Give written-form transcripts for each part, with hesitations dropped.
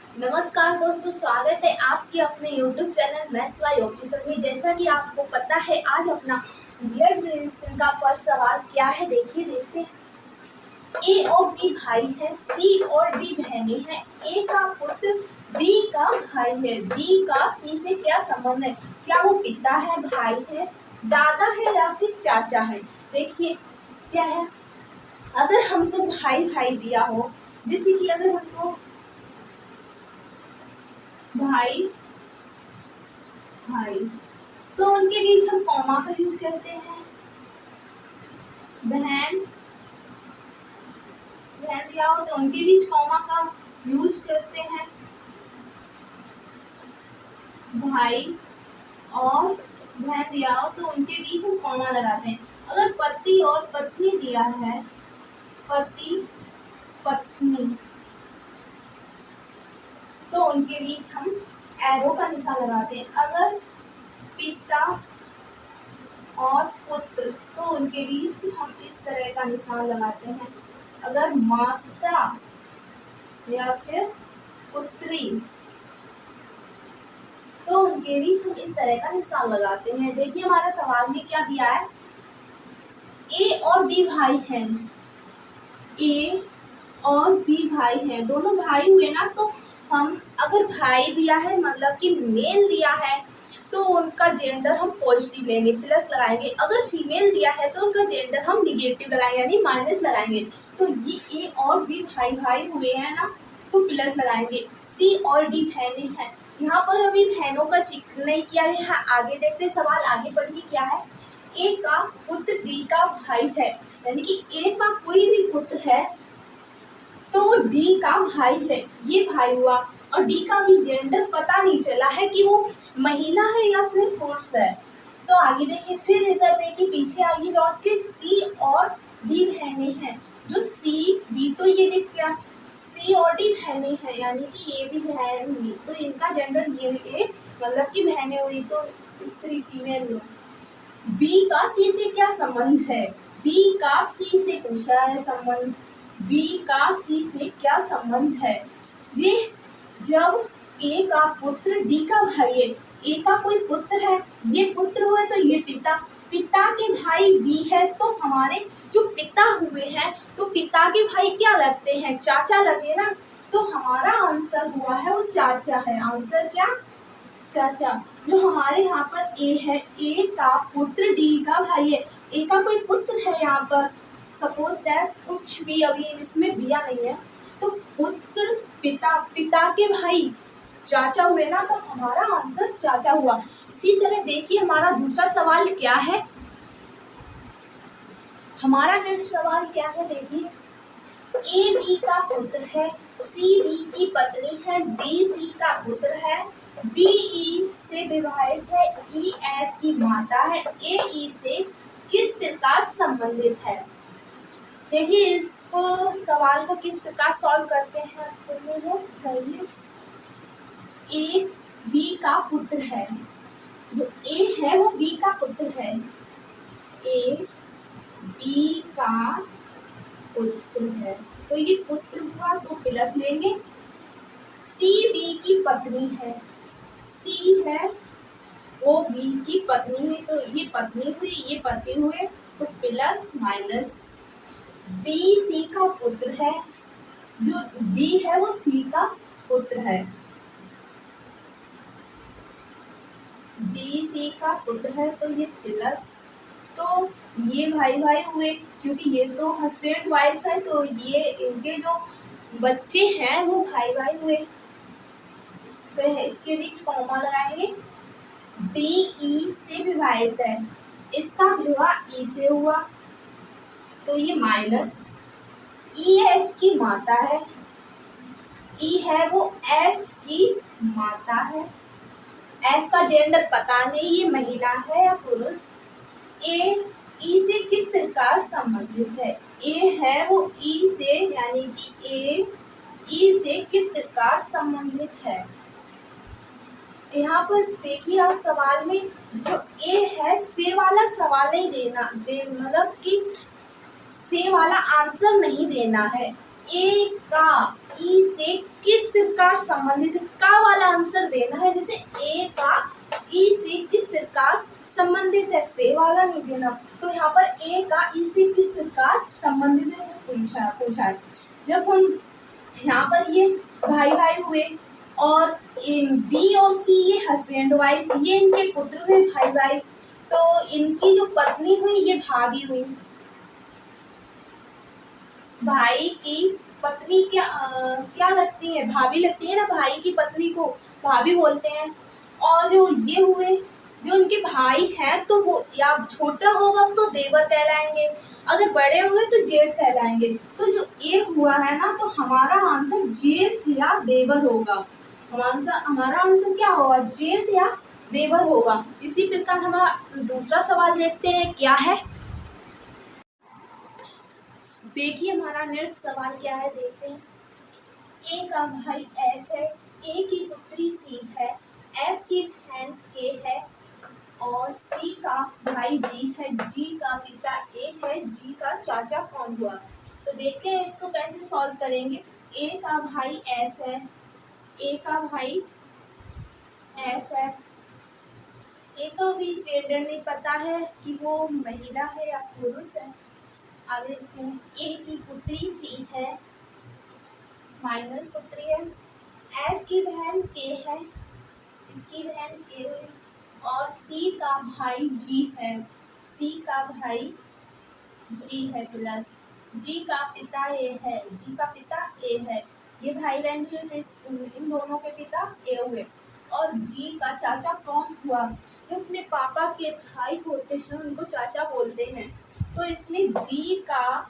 नमस्कार दोस्तों, स्वागत है आपके अपने YouTube channel maths by officer में। जैसा कि आपको पता है, आज अपना बियर्ड रिलेशन का फर्स्ट सवाल क्या है, देखते हैं। ए और बी भाई है, सी और डी बहनें हैं। ए का पुत्र बी का भाई है। बी का सी से क्या संबंध है? क्या वो पिता है, भाई है, दादा है या फिर चाचा है? देखिए क्या है, अगर हमको भाई भाई दिया हो, जैसे कि अगर हमको भाई भाई तो उनके बीच हम कॉमा का यूज करते हैं। बहन बहन दिया हो तो उनके बीच कॉमा का यूज करते हैं। भाई और बहन दिया हो तो उनके बीच हम कॉमा लगाते हैं। अगर पति और पत्नी दिया है, पति पत्नी, तो उनके बीच हम एरो का निशान लगाते हैं। अगर पिता और पुत्र तो उनके बीच हम इस तरह का निशान लगाते हैं। अगर माता या फिर पुत्री तो उनके बीच हम इस तरह का निशान लगाते हैं। देखिए हमारा सवाल में क्या दिया है, ए और बी भाई हैं। ए और बी भाई हैं, दोनों भाई हुए ना, तो हम अगर भाई दिया है मतलब कि मेल दिया है तो उनका जेंडर हम पॉजिटिव लेंगे, प्लस लगाएंगे। अगर फीमेल दिया है तो उनका जेंडर हम निगेटिव लगाएंगे, यानी माइनस लगाएंगे। तो ये ए और बी भाई भाई हुए हैं ना, तो प्लस लगाएंगे। सी और डी बहनें हैं। यहाँ पर अभी बहनों का जिक्र नहीं किया है। आगे देखते सवाल आगे पढ़िए क्या है। ए का पुत्र डी का भाई है, यानी कि ए का कोई भी पुत्र है तो वो डी का भाई है, ये भाई हुआ। और डी का भी जेंडर पता नहीं चला है कि वो महिला है या फिर पुरुष है। तो आगे देखिए, फिर इधर देखिए पीछे आगे लौट के सी और डी बहनें हैं। जो सी डी तो ये देख क्या, सी और डी बहनें हैं, यानी कि ये भी बहन हुई, तो इनका जेंडर ये मतलब कि बहनें हुई, तो स्त्री फीमेल हुई। बी का सी से क्या संबंध है? बी का सी से पूछा है संबंध। बी का सी से क्या संबंध है? ये जब ए का पुत्र डी का भाई है, ए का कोई पुत्र है, ये पुत्र हुए तो ये पिता, पिता के भाई बी है, तो हमारे जो पिता हुए हैं तो पिता के भाई क्या लगते हैं? चाचा लगे ना। तो हमारा आंसर हुआ है वो चाचा है। आंसर क्या? चाचा। जो हमारे यहाँ पर ए है, ए का पुत्र डी का भाई है। ए का कोई पुत्र है यहाँ पर, सपोज दैट कुछ भी अभी इसमें दिया नहीं है, तो पुत्र पिता, पिता के भाई चाचा हुए ना, तो हमारा आंसर चाचा हुआ। इसी तरह देखिए हमारा दूसरा सवाल क्या है। हमारा नेक्स्ट सवाल क्या है, देखिए। ए बी का पुत्र है, सी बी की पत्नी है, डी सी का पुत्र है, डी ई से विवाहित है, ई एफ की माता है, ए ई से किस प्रकार संबंधित है? देखिए इसको सवाल को किस प्रकार सॉल्व करते हैं, करिए। ए बी का पुत्र है, जो ए है वो बी का पुत्र है। ए बी का पुत्र है, तो ये पुत्र हुआ तो प्लस लेंगे। सी बी की पत्नी है, सी है वो बी की पत्नी है, तो ये पत्नी हुई, ये पति हुए, तो प्लस माइनस। डी सी का पुत्र है, जो डी है वो सी का पुत्र है। डी सी का पुत्र है तो ये प्लस, तो ये भाई भाई हुए, क्योंकि ये तो हस्बैंड वाइफ है, तो ये इनके जो बच्चे हैं वो भाई भाई हुए, तो इसके बीच कॉमा लगाएंगे। डी ई से विवाहित है, इसका विवाह ई से हुआ, तो ये माइनस। ई एफ की माता है, ई है वो एफ की माता है, एफ का जेंडर पता नहीं ये महिला है या पुरुष। ए ई से किस प्रकार संबंधित है? ए है वो ई से, यानी कि ए ई से किस प्रकार संबंधित है? यहाँ पर देखिए आप सवाल में जो ए है से वाला सवाल नहीं देना, मतलब कि से वाला आंसर नहीं देना है। ए का ई से किस प्रकार संबंधित है, का वाला आंसर देना है। जैसे ए का ई से किस प्रकार संबंधित है, से वाला नहीं देना। तो यहाँ पर ए का ई से किस प्रकार संबंधित है पूछा है। जब हम यहाँ पर ये भाई भाई हुए और बी और सी ये हस्बैंड वाइफ, ये इनके पुत्र हुए भाई भाई, तो इनकी जो पत्नी हुई ये भाभी हुई। भाई की पत्नी क्या लगती है, भाभी लगती है ना, भाई की पत्नी को भाभी बोलते हैं। और जो ये हुए जो उनके भाई हैं तो वो या छोटा होगा तो देवर कहलाएंगे, अगर बड़े होंगे तो जेठ कहलाएंगे। तो जो ये हुआ है ना, तो हमारा आंसर जेठ या देवर होगा। हमारा आंसर क्या होगा, जेठ या देवर होगा। इसी प्रकार हमारा दूसरा सवाल देखते हैं क्या है। देखिए हमारा नेक्स्ट सवाल क्या है, देखते हैं। ए का भाई एफ है, ए की पुत्री सी है, एफ की बहन के है और सी का भाई जी है, जी का पिता ए है, जी का चाचा कौन हुआ। तो देखते हैं इसको कैसे सॉल्व करेंगे। ए का भाई एफ है, ए का भाई एफ है, ए को भी जेंडर नहीं पता है कि वो महिला है या पुरुष है। आगे देखते हैं। ए की पुत्री सी है, माइनस पुत्री है, एफ की बहन के है, इसकी बहन के है और सी का भाई जी है, सी का भाई जी है प्लस जी का पिता ए है, जी का पिता ए है। ये भाई बहन हुए तो इन दोनों के पिता ए हुए। और जी का चाचा कौन हुआ, जो अपने पापा के भाई होते हैं उनको चाचा बोलते हैं। तो इसमें जी का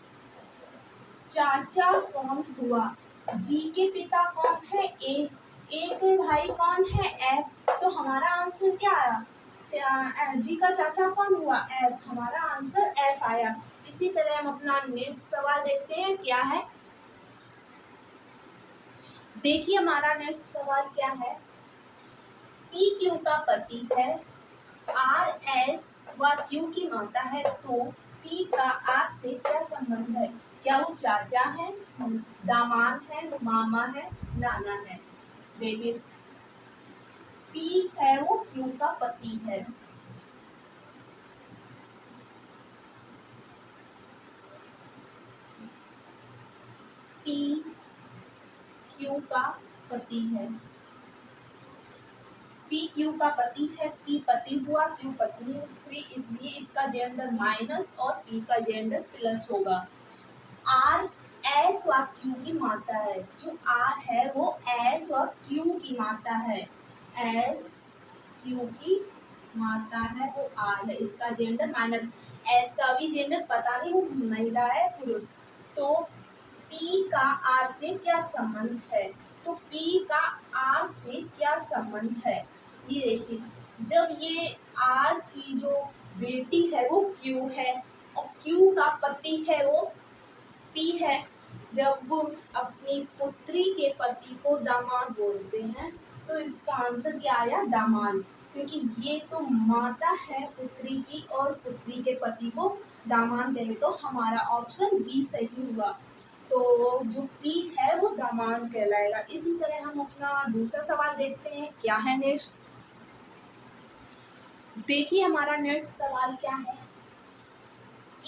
चाचा कौन हुआ, जी के पिता कौन है ए के भाई कौन है एफ। तो हमारा आंसर क्या आया, जी का चाचा कौन हुआ एफ, हमारा आंसर एफ आया। इसी तरह हम अपना नेक्स्ट सवाल देखते हैं क्या है। देखिए हमारा नेक्स्ट सवाल क्या है। पी क्यू का पति है, आर एस व क्यू की माता है, तो पी का आर से क्या संबंध है। क्या वो चाचा है, दामाद है, मामा है, नाना है। देखिए पी है वो क्यू का पति है, पी क्यू का पति है, पी क्यू का पति है, पी पति हुआ, क्यू पत्नी हुई, इसलिए इसका जेंडर माइनस और पी का जेंडर प्लस होगा। आर एस व क्यू की माता है, जो आर है वो एस व क्यू की माता है, एस क्यू की माता है वो आर है, इसका जेंडर माइनस। एस का भी जेंडर पता नहीं वो महिला है पुरुष। तो पी का आर से क्या संबंध है, तो पी का आर से क्या संबंध है, ये देखिए। जब ये आर की जो बेटी है वो क्यू है और क्यू का पति है वो पी है। जब वो अपनी पुत्री के पति को दामाद बोलते हैं तो इसका आंसर क्या आया, दामाद, क्योंकि ये तो माता है पुत्री की और पुत्री के पति को दामाद कहेंगे। तो हमारा ऑप्शन बी सही हुआ। तो जो पी है वो दामाद कहलाएगा। इसी तरह हम अपना दूसरा सवाल देखते हैं क्या है नेक्स्ट। देखिए हमारा नेक्स्ट सवाल क्या है।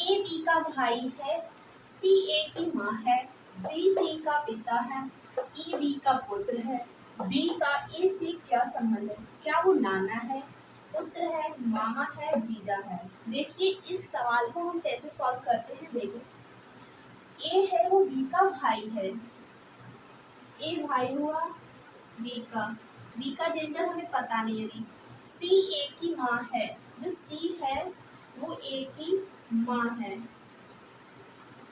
ए बी का भाई है, सी ए की माँ है, बी सी का पिता है, ई बी का पुत्र है, डी का ए से क्या संबंध है। क्या वो नाना है, पुत्र है, मामा है, जीजा है। देखिए इस सवाल को हम कैसे सॉल्व करते हैं। देखिए ए है वो बी का भाई है, ए भाई हुआ बी का जेंडर हमें पता नहीं है। सी ए की माँ है, जो सी है वो ए की माँ है,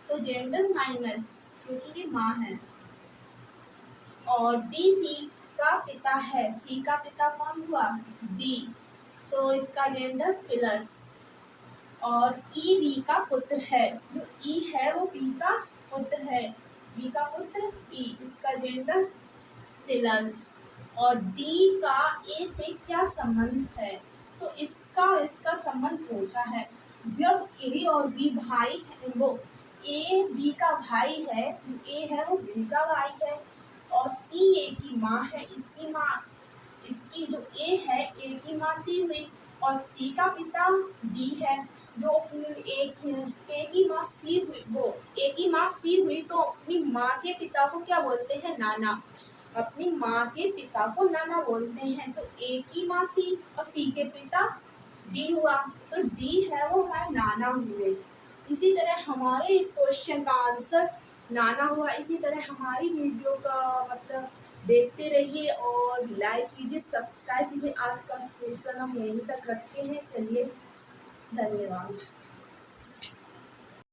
तो जेंडर माइनस क्योंकि ये माँ है। और डी सी का पिता है, सी का पिता कौन हुआ, डी, तो इसका जेंडर प्लस। और ई बी का पुत्र है, जो ई है वो बी का पुत्र है, बी का पुत्र ई, इसका जेंडर प्लस। और डी का ए से क्या संबंध है, तो इसका संबंध पूछा है। जब ए और बी भाई है, वो ए बी का भाई है, ए है वो बी का भाई है और सी ए की माँ है, इसकी जो ए है, ए की माँ सी हुई, और सी का पिता डी है, जो ए की माँ सी हुई, वो ए की माँ सी हुई, तो अपनी माँ के पिता को क्या बोलते हैं? नाना। अपनी माँ के पिता को नाना बोलते हैं। तो ए की माँ सी और सी के पिता डी हुआ, तो डी है वो हमारे नाना हुए। इसी तरह हमारे इस क्वेश्चन का आंसर नाना हुआ। इसी तरह हमारी वीडियो का मतलब देखते रहिए और लाइक कीजिए, सब्सक्राइब कीजिए। आज का सेशन हम यहीं तक रखते हैं। चलिए, धन्यवाद।